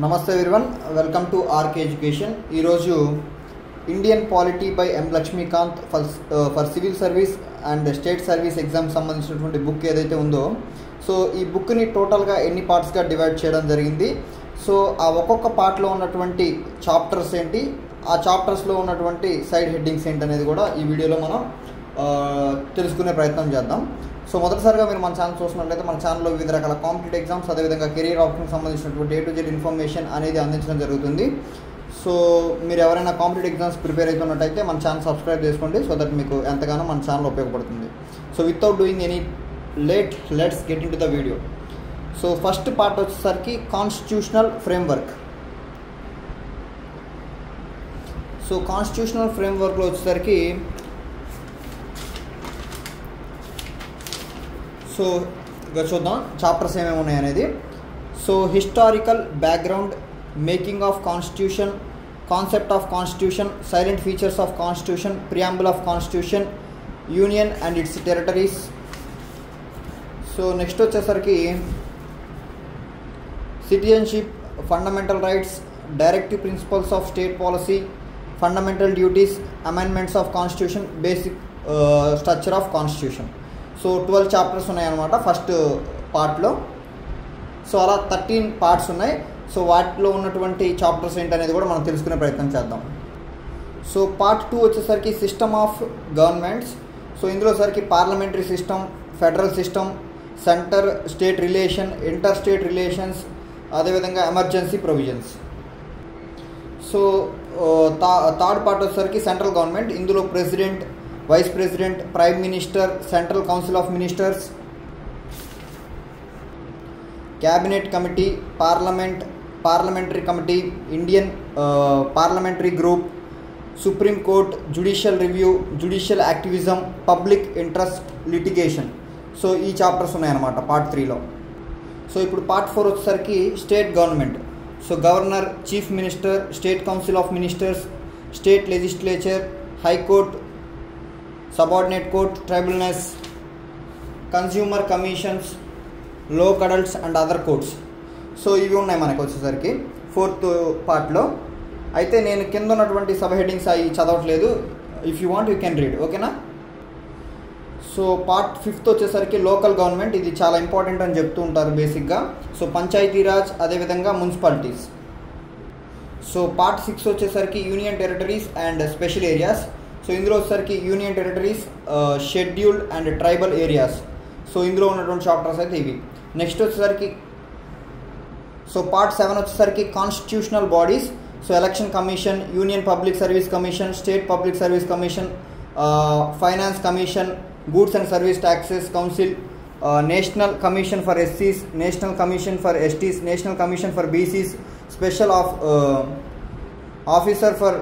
నమస్తే everyone, welcome to RK education. ఈరోజు Indian polity by M Lakshmikanth for civil service and state service exam సంబంధించినటువంటి book ఏదైతే ఉందో, so ఈ బుక్ని టోటల్గా ఎన్ని పార్ట్స్గా డివైడ్ చేయడం జరిగింది. సో ఆ ఒక్కొక్క పార్ట్లో ఉన్నటువంటి చాప్టర్స్ ఏంటి, ఆ చాప్టర్స్లో ఉన్నటువంటి సైడ్ హెడ్డింగ్స్ ఏంటి అనేది కూడా ఈ వీడియోలో మనం తెలుసుకునే ప్రయత్నం చేద్దాం. సో మొదటిసారిగా మీరు మన ఛానల్ చూసినట్లయితే మన ఛానల్లో వివిధ రకాల కాంపిటేటివ్ ఎగ్జామ్స్, అదేవిధంగా కెరీర్ ఆప్షన్కి సంబంధించినటువంటి A to Z ఇన్ఫర్మేషన్ అనేది అందించడం జరుగుతుంది. సో మీరు ఎవరైనా కాంపిటేటివ్ ఎగ్జామ్స్ ప్రిపేర్ అవుతున్నట్టయితే మన ఛానల్ సబ్స్క్రైబ్ చేసుకోండి, సో దట్ మీకు ఎంతగానో మన ఛానల్ ఉపయోగపడుతుంది. So without doing any let's get into the video. So first part వచ్చేసరికి కాన్స్టిట్యూషనల్ ఫ్రేమ్వర్క్. సో కాన్స్టిట్యూషనల్ ఫ్రేమ్వర్క్లో వచ్చేసరికి సో ఇక చూద్దాం చాప్టర్స్ ఏమేమి ఉన్నాయి అనేది. So historical background, making of constitution, concept of constitution, silent features of constitution, preamble of constitution, union and its territories. So next వచ్చేసరికి citizenship, fundamental rights, directive principles of state policy, fundamental duties, amendments of constitution, basic structure of constitution. So 12 chapters ఉన్నాయన్నమాట first పార్ట్లో. So అలా 13 parts ఉన్నాయి. So వాటిలో ఉన్నటువంటి chapters ఏంటనేది కూడా మనం తెలుసుకునే ప్రయత్నం చేద్దాం. సో పార్ట్ 2 వచ్చేసరికి సిస్టమ్ ఆఫ్ గవర్నమెంట్స్. సో ఇందులో సరికి parliamentary system, federal system, centre state relation, interstate relations, అదేవిధంగా emergency provisions. So third part వచ్చేసరికి సెంట్రల్ గవర్నమెంట్. ఇందులో president, vice president, prime minister, central council of ministers, cabinet committee, parliamentary committee, Indian parliamentary group, Supreme Court, judicial review, judicial activism, public interest litigation. So ఈ chapters ఉన్నాయన్నమాట part 3లో. So ఇప్పుడు part 4 వచ్చేసరికి state government. So governor, chief minister, state council of ministers, state legislature, high court, subordinate court, tribunals, consumer commissions, Lok Adalats and other courts. So ఇవి ఉన్నాయి మనకు వచ్చేసరికి 4th పార్ట్లో. అయితే నేను కింద ఉన్నటువంటి సబ్ హెడ్డింగ్స్ అవి చదవట్లేదు. If you want you can read, ఓకేనా. సో పార్ట్ 5 వచ్చేసరికి లోకల్ గవర్నమెంట్. ఇది చాలా ఇంపార్టెంట్ అని చెప్తూ ఉంటారు బేసిక్గా. సో పంచాయతీరాజ్, అదేవిధంగా మున్సిపాలిటీస్. సో పార్ట్ 6 వచ్చేసరికి union territories and special areas. So ఇందులో వచ్చేసరికి union territories, scheduled and tribal areas. So ఇందులో ఉన్నటువంటి చాప్టర్స్ అయితే ఇవి. నెక్స్ట్ వచ్చేసరికి సో పార్ట్ 7 వచ్చేసరికి constitutional bodies. So election commission, union public service commission, state public service commission, finance commission, goods and service taxes council, national commission for ఎస్సీస్, national commission for STs, national commission for BCs, special officer for